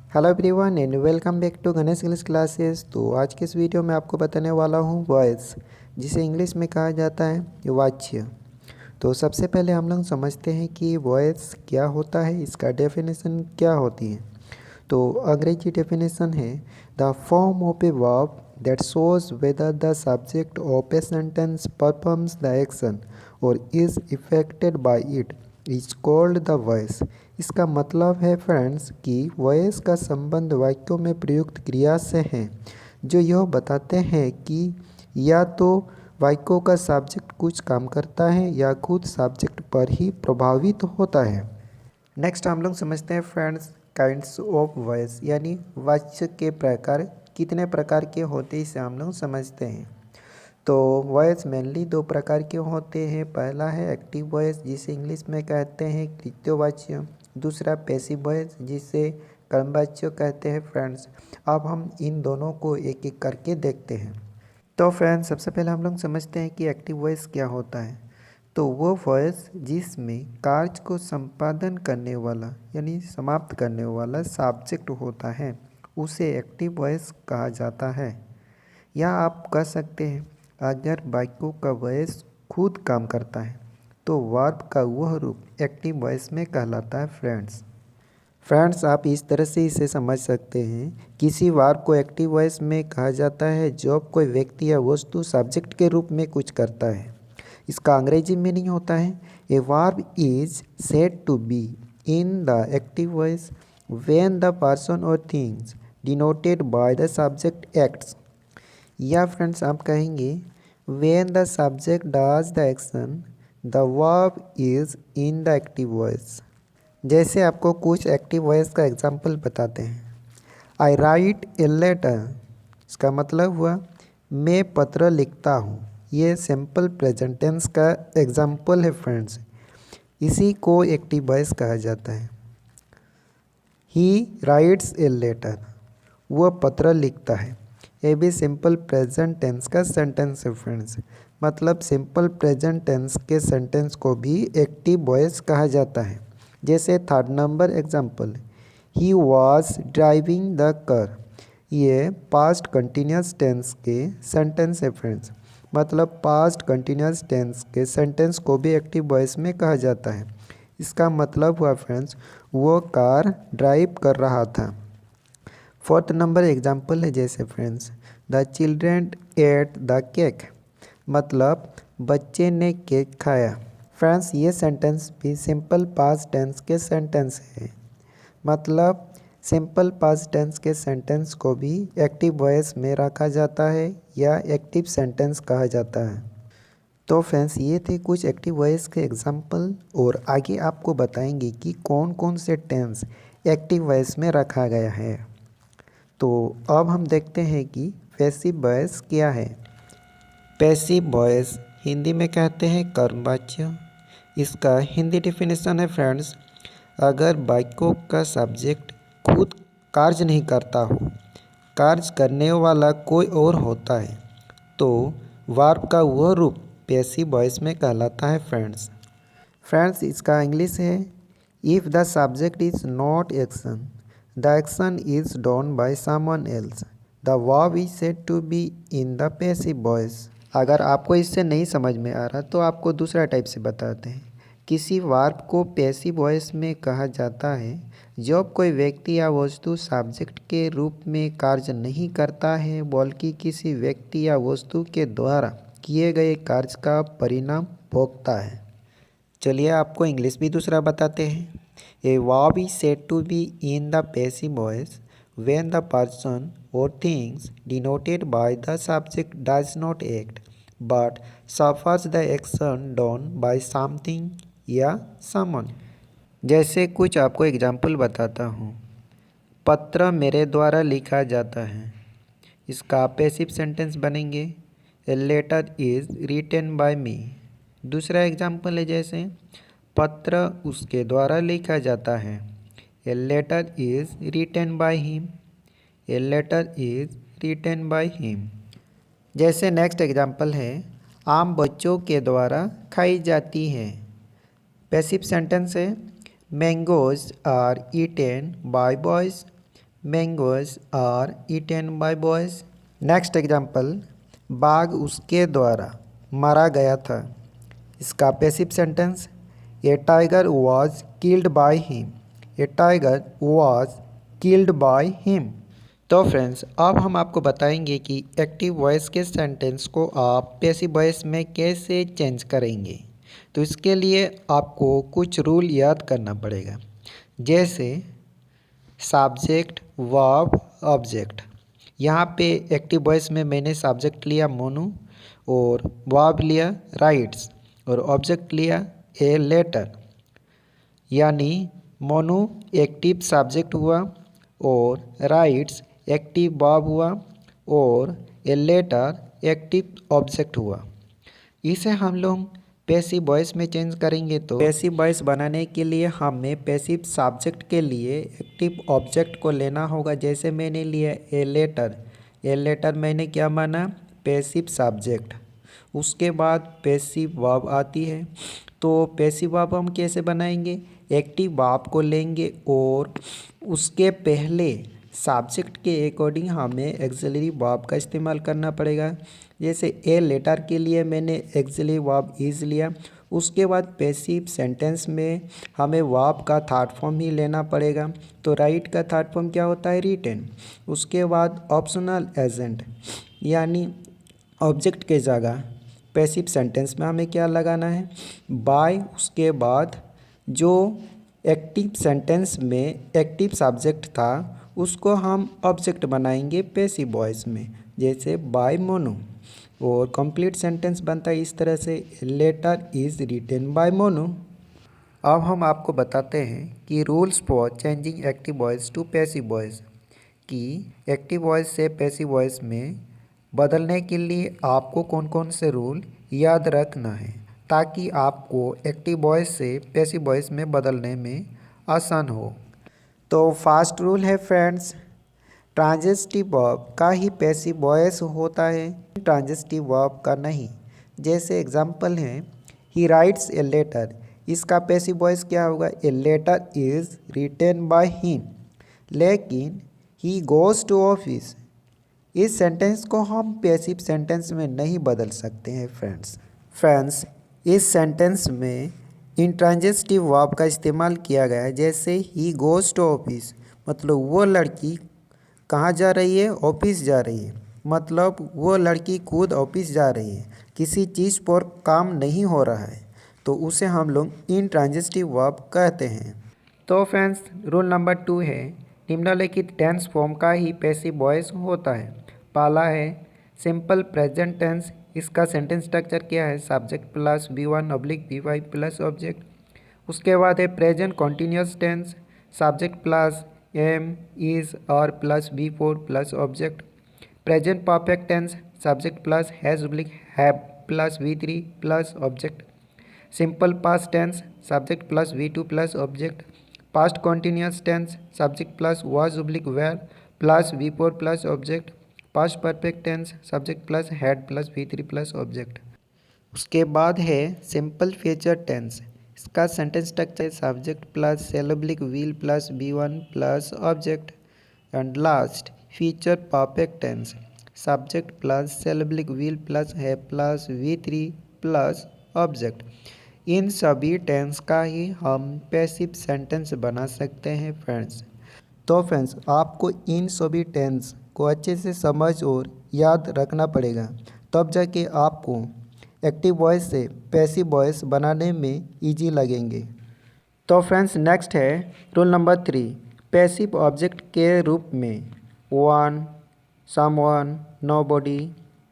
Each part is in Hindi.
Hello everyone and welcome back to Ganesh English classes. तो आज के इस वीडियो में आपको बताने वाला हूँ वॉइस, जिसे इंग्लिश में कहा जाता है वाच्य। तो सबसे पहले हम लोग समझते हैं कि वॉइस क्या होता है, इसका डेफिनेशन क्या होती है। तो अंग्रेजी डेफिनेशन है the form of a verb that shows whether the subject of a sentence performs the action or is affected by it is called the voice. इसका मतलब है फ्रेंड्स कि वॉइस का संबंध वाक्यों में प्रयुक्त क्रिया से है, जो यह बताते हैं कि या तो वाक्यों का सब्जेक्ट कुछ काम करता है या खुद सब्जेक्ट पर ही प्रभावित होता है। नेक्स्ट हम लोग समझते हैं फ्रेंड्स काइंड्स ऑफ वॉइस, यानी वाच्य के प्रकार कितने प्रकार के होते हैं, इसे हम लोग समझते हैं। तो वॉइस मेनली दो प्रकार के होते हैं। पहला है एक्टिव वॉइस, जिसे इंग्लिश में कहते हैं कृत्यवाच्य। दूसरा पैसिव वॉइस, जिसे कर्मवाच्य कहते हैं फ्रेंड्स। अब हम इन दोनों को एक एक करके देखते हैं। तो फ्रेंड्स सबसे पहले हम लोग समझते हैं कि एक्टिव वॉइस क्या होता है। तो वो वॉइस जिसमें कार्य को संपादन करने वाला यानी समाप्त करने वाला सब्जेक्ट होता है, उसे एक्टिव वॉइस कहा जाता है। या आप कह सकते हैं अगर वाक्यों का वॉइस खुद काम करता है तो वर्ब का वह रूप एक्टिव वॉइस में कहलाता है फ्रेंड्स आप इस तरह से इसे समझ सकते हैं, किसी वर्ब को एक्टिव वॉइस में कहा जाता है जब कोई व्यक्ति या वस्तु सब्जेक्ट के रूप में कुछ करता है। इसका अंग्रेजी मीनिंग होता है a verb is said to be in the active voice when the person or things denoted by the subject acts. या फ्रेंड्स आप कहेंगे when the subject does the action the verb is in the active voice. जैसे आपको कुछ एक्टिव वॉइस का एग्जाम्पल बताते हैं। आई राइट ए लेटर, इसका मतलब हुआ मैं पत्र लिखता हूँ। ये सिंपल प्रेजेंट टेंस का एग्जाम्पल है फ्रेंड्स। इसी को एक्टिव वॉइस कहा जाता है। ही राइट्स ए लेटर, वह पत्र लिखता है। ये भी सिंपल प्रेजेंट टेंस का सेंटेंस है फ्रेंड्स। मतलब सिंपल प्रेजेंट टेंस के सेंटेंस को भी एक्टिव वॉइस कहा जाता है। जैसे third number example, he was driving the car. ये पास्ट कंटिन्यूस टेंस के सेंटेंस है फ्रेंड्स। मतलब पास्ट कंटिन्यूस टेंस के सेंटेंस को भी एक्टिव वॉइस में कहा जाता है। इसका मतलब हुआ फ्रेंड्स वो कार ड्राइव कर रहा था। फोर्थ नंबर एग्जाम्पल है जैसे friends the children at the cake, मतलब बच्चे ने केक खाया। फ्रेंड्स ये सेंटेंस भी सिंपल पास्ट टेंस के सेंटेंस है। मतलब सिंपल पास्ट टेंस के सेंटेंस को भी एक्टिव वॉइस में रखा जाता है या एक्टिव सेंटेंस कहा जाता है। तो फ्रेंड्स ये थे कुछ एक्टिव वॉइस के एग्जाम्पल, और आगे आपको बताएंगे कि कौन कौन से टेंस एक्टिव वॉइस में रखा गया है। तो अब हम देखते हैं कि पैसिव वॉइस क्या है। पैसिव वॉइस हिंदी में कहते हैं कर्मवाच्य। इसका हिंदी डेफिनेशन है फ्रेंड्स, अगर वाक्यों का सब्जेक्ट खुद कार्य नहीं करता हो, कार्य करने वाला कोई और होता है, तो वर्ब का वह रूप पैसिव वॉइस में कहलाता है फ्रेंड्स इसका इंग्लिश है if the subject is not action the action is done by someone else, the verb is said to be in the passive voice। अगर आपको इससे नहीं समझ में आ रहा तो आपको दूसरा टाइप से बताते हैं। किसी वर्ब को पैसिव वॉइस में कहा जाता है जब कोई व्यक्ति या वस्तु सब्जेक्ट के रूप में कार्य नहीं करता है, बल्कि किसी व्यक्ति या वस्तु के द्वारा किए गए कार्य का परिणाम भोगता है। चलिए आपको इंग्लिश भी दूसरा बताते हैं। A verb is said to be in the passive voice when the person or things denoted by the subject does not act but suffers the action done by something या someone। जैसे कुछ आपको एग्जाम्पल बताता हूँ। पत्र मेरे द्वारा लिखा जाता है, इसका पैसिव सेंटेंस बनेंगे a letter is written by me. दूसरा एग्जाम्पल है जैसे पत्र उसके द्वारा लिखा जाता है, a letter is written by him. A letter is written by him. जैसे नेक्स्ट एग्जाम्पल है आम बच्चों के द्वारा खाई जाती है। पैसिव सेंटेंस है mangoes are eaten by boys. Mangoes are eaten by boys. Next example, बाघ उसके द्वारा मारा गया था। इसका passive sentence, a tiger was killed by him. A tiger was killed by him. तो फ्रेंड्स, अब हम आपको बताएंगे कि एक्टिव वॉइस के सेंटेंस को आप पैसिव वॉइस में कैसे चेंज करेंगे। तो इसके लिए आपको कुछ रूल याद करना पड़ेगा, जैसे सब्जेक्ट, वर्ब, ऑब्जेक्ट। यहाँ पे एक्टिव वॉइस में मैंने सब्जेक्ट लिया मोनू और वर्ब लिया राइट्स और ऑब्जेक्ट लिया ए लेटर, यानी मोनू एक्टिव सब्जेक्ट हुआ और राइट्स एक्टिव वर्ब हुआ और ए लेटर एक्टिव ऑब्जेक्ट हुआ। इसे हम लोग पैसिव वॉइस में चेंज करेंगे। तो पैसिव वॉइस बनाने के लिए हमें पैसिव सब्जेक्ट के लिए एक्टिव ऑब्जेक्ट को लेना होगा। जैसे मैंने लिया ए लेटर, ए लेटर मैंने क्या माना, पैसिव सब्जेक्ट। उसके बाद पैसिव वर्ब आती है। तो पैसिव वर्ब हम कैसे बनाएंगे, एक्टिव वर्ब को लेंगे और उसके पहले सब्जेक्ट के अकॉर्डिंग हमें एक्सिलरी वर्ब का इस्तेमाल करना पड़ेगा। जैसे ए लेटर के लिए मैंने एक्सिलरी वर्ब इज लिया। उसके बाद पैसिव सेंटेंस में हमें वर्ब का थर्ड फॉर्म ही लेना पड़ेगा। तो राइट का थर्ड फॉर्म क्या होता है, रिटन। उसके बाद ऑप्शनल एजेंट, यानी ऑब्जेक्ट के जगह पैसिव सेंटेंस में हमें क्या लगाना है, बाय। उसके बाद जो एक्टिव सेंटेंस में एक्टिव सब्जेक्ट था उसको हम ऑब्जेक्ट बनाएंगे पैसिव वॉइस में, जैसे बाय मोनू। और कंप्लीट सेंटेंस बनता है इस तरह से, letter is written by Monu. अब हम आपको बताते हैं कि rules for changing active voice to passive voice, कि एक्टिव वॉइस से पैसिव वॉइस में बदलने के लिए आपको कौन कौन से रूल याद रखना है, ताकि आपको एक्टिव वॉइस से पैसिव वॉइस में बदलने में आसान हो। तो फर्स्ट रूल है फ्रेंड्स, ट्रांजिटिव वर्ब का ही पैसिव वॉइस होता है, ट्रांजिटिव वर्ब का नहीं। जैसे एग्जांपल है, ही राइट्स ए लेटर, इसका पैसिव वॉइस क्या होगा, a letter is written by him. लेकिन ही गोज टू ऑफिस, इस सेंटेंस को हम पैसिव सेंटेंस में नहीं बदल सकते हैं फ्रेंड्स इस सेंटेंस में इंट्रांजिटिव वर्ब का इस्तेमाल किया गया है। जैसे ही गोज टू ऑफिस, मतलब वो लड़की कहाँ जा रही है, ऑफिस जा रही है। मतलब वो लड़की खुद ऑफिस जा रही है, किसी चीज़ पर काम नहीं हो रहा है, तो उसे हम लोग इंट्रांजिटिव वर्ब कहते हैं। तो फ्रेंड्स, रूल नंबर 2 है, निम्नलिखित टेंस फॉर्म का ही पैसिव वॉइस होता है। पहला है सिंपल प्रेजेंट टेंस। इसका सेंटेंस स्ट्रक्चर क्या है, subject plus V1/V5 plus object. उसके बाद है present continuous tense, subject plus am, is, are plus V4 plus object. Present perfect tense, subject plus have plus V3 plus object. Simple past tense, subject plus V2 plus object. Past continuous tense, subject plus was/were plus V4 plus object. Past perfect tense, subject plus had plus V3 plus object. उसके बाद है सिंपल फ्यूचर टेंस। इसका sentence structure subject plus will plus V1 plus object. And last future perfect tense, subject plus will plus have plus V3 plus object. इन सभी टेंस का ही हम पैसिव सेंटेंस बना सकते हैं फ्रेंड्स। तो फ्रेंड्स, आपको इन सभी टेंस को अच्छे से समझ और याद रखना पड़ेगा, तब जाके आपको एक्टिव वॉइस से पैसिव वॉइस बनाने में इजी लगेंगे। तो फ्रेंड्स, नेक्स्ट है रूल नंबर 3, पैसिव ऑब्जेक्ट के रूप में one, someone, nobody,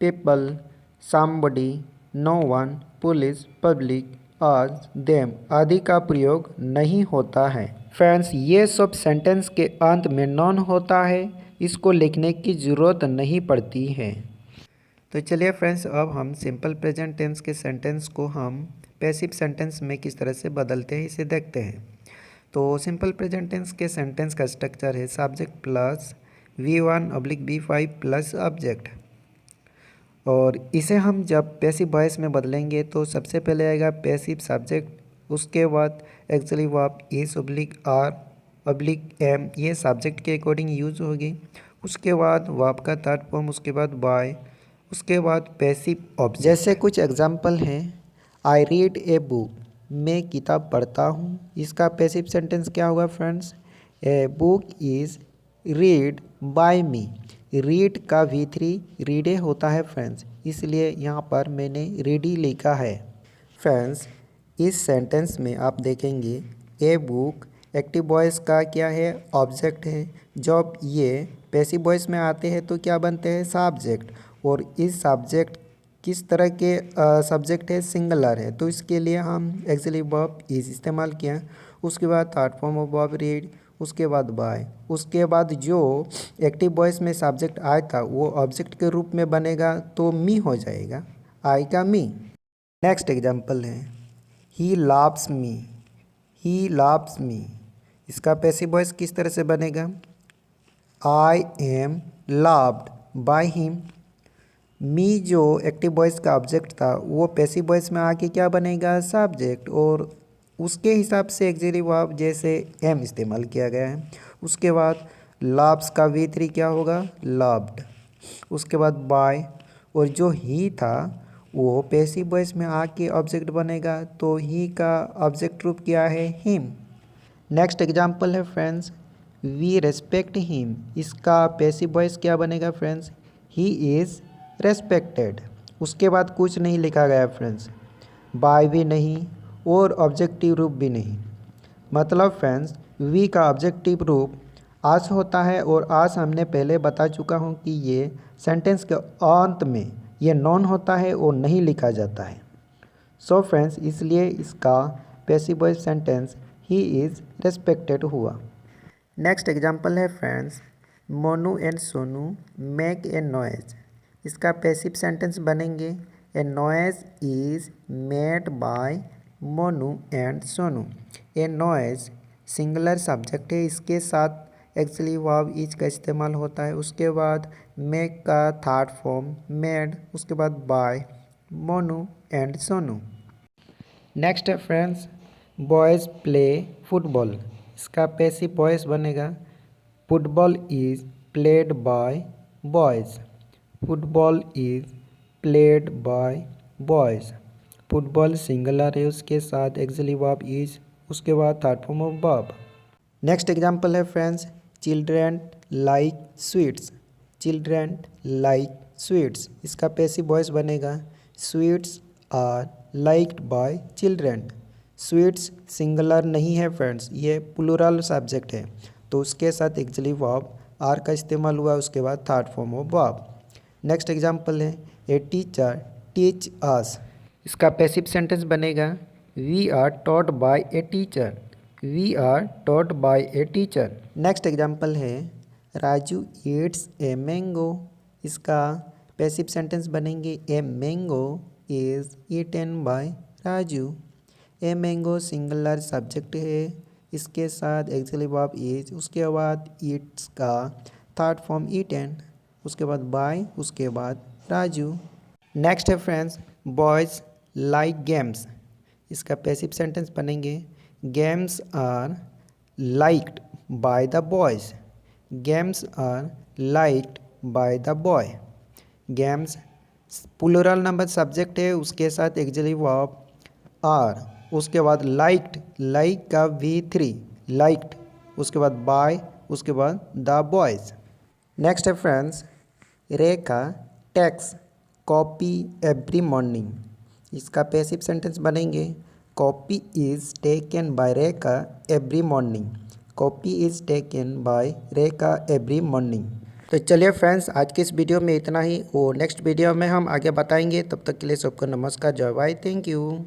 people, somebody, no one, police, public, us, them आदि का प्रयोग नहीं होता है। फ्रेंड्स, ये सब सेंटेंस के अंत में नॉन होता है, इसको लिखने की ज़रूरत नहीं पड़ती है। तो चलिए फ्रेंड्स, अब हम सिंपल प्रेजेंट टेंस के सेंटेंस को हम पैसिव सेंटेंस में किस तरह से बदलते हैं इसे देखते हैं। तो सिंपल प्रेजेंट टेंस के सेंटेंस का स्ट्रक्चर है subject plus V1/V5 plus object. और इसे हम जब पैसिव वॉइस में बदलेंगे तो सबसे पहले आएगा पैसिव सब्जेक्ट, उसके बाद एक्चुअली वर्ब इज/आर, ऑब्लिक एम, ये सब्जेक्ट के अकॉर्डिंग यूज होगी। उसके बाद वर्ब का थर्ड फॉर्म, उसके बाद बाय, उसके बाद पैसिव ऑब्जेक्ट। जैसे कुछ एग्जाम्पल हैं, आई रीड ए बुक, मैं किताब पढ़ता हूँ। इसका पैसिव सेंटेंस क्या होगा friends? A book is read by me. Read का V3 रीडे होता है फ्रेंड्स, इसलिए यहाँ पर मैंने रीडी लिखा है। फ्रेंड्स, इस सेंटेंस में आप देखेंगे ए बुक एक्टिव वॉइस का क्या है? ऑब्जेक्ट है। जब ये पैसिव वॉइस में आते हैं तो क्या बनते हैं? सब्जेक्ट। और इस सब्जेक्ट किस तरह के सब्जेक्ट है? सिंगुलर है, तो इसके लिए हम एक्सिलरी वर्ब इज इस्तेमाल किया। उसके बाद third form of verb read, उसके बाद बाय, उसके बाद जो एक्टिव वॉइस में सब्जेक्ट आया था वो ऑब्जेक्ट के रूप में बनेगा तो मी हो जाएगा, आएगा मी। नेक्स्ट एग्जाम्पल है he loves me, he loves me. इसका पैसिव वॉइस किस तरह से बनेगा? I am loved by him. Me जो एक्टिव वॉइस का ऑब्जेक्ट था वो पैसिव वॉइस में आके क्या बनेगा? सब्जेक्ट, और उसके हिसाब से एक्सिलरी वर्ब जैसे एम इस्तेमाल किया गया है। उसके बाद लव्स का V3 क्या होगा? लव्ड। उसके बाद बाय, और जो ही था वो पैसिव वॉइस में आके ऑब्जेक्ट बनेगा, तो ही का ऑब्जेक्ट रूप क्या है? हिम। नेक्स्ट एग्जाम्पल है फ्रेंड्स, वी रेस्पेक्ट हिम। इसका पैसिव वॉइस क्या बनेगा फ्रेंड्स? He is respected. उसके बाद कुछ नहीं लिखा गया फ्रेंड्स, बाय भी नहीं और ऑब्जेक्टिव रूप भी नहीं। मतलब फ्रेंड्स, वी का ऑब्जेक्टिव रूप आस होता है, और आस हमने पहले बता चुका हूँ कि ये सेंटेंस के अंत में ये नॉन होता है और नहीं लिखा जाता है। सो फ्रेंड्स, इसलिए इसका passive voice sentence he is respected हुआ। नेक्स्ट एग्जाम्पल है friends, Monu and Sonu make a noise. इसका पैसिव सेंटेंस बनेंगे ए noise is made by Monu and Sonu. A noise singular subject है, इसके साथ एक्चुअली वर्ब इज का इस्तेमाल होता है। उसके बाद मेक का थर्ड फॉर्म मेड, उसके बाद by Monu and Sonu. Next है फ्रेंड्स, बॉयज़ प्ले फुटबॉल। इसका पैसिव वॉइस बनेगा football is played by boys. Football is played by boys. Football singular है, उसके साथ एक्सिलरी वर्ब इज, उसके बाद third form of verb. Next example है friends, children like sweets. Children like sweets. इसका पैसिव वॉइस बनेगा sweets are liked by children. Sweets singular नहीं है फ्रेंड्स, ये प्लूरल सब्जेक्ट है, तो उसके साथ एक्सिलरी वर्ब आर का इस्तेमाल हुआ, उसके बाद third form of verb. Next example है ए टीचर टीच अस। इसका पैसिव सेंटेंस बनेगा we are taught by a teacher. We are taught by a teacher. Next example है राजू ईट्स ए मैंगो। इसका पैसिव सेंटेंस बनेंगे a mango is eaten by Raju. A mango singular subject है, इसके साथ एक्सिलरी वर्ब इज, उसके बाद ईट्स का थर्ड फॉर्म ईटन, उसके बाद बाय, उसके बाद राजू। नेक्स्ट है फ्रेंड्स, बॉयज़ लाइक गेम्स। इसका पैसिव सेंटेंस बनेंगे games are liked by the boys. Games are liked by the boy. Games plural number subject है, उसके साथ एक्सिलरी वर्ब आर, उसके बाद लाइक्ड, लाइक का V3 लाइक्ड, उसके बाद बाय, उसके बाद द बॉयज़। नेक्स्ट है फ्रेंड्स, रेखा टेक्स कॉपी एवरी मॉर्निंग। इसका पैसिव सेंटेंस बनेंगे copy is taken by Rekha every morning. Copy is taken by Rekha every morning. तो चलिए फ्रेंड्स, आज के इस वीडियो में इतना ही, और नेक्स्ट वीडियो में हम आगे बताएंगे। तब तक के लिए सबको नमस्कार, जय बाय, थैंक यू।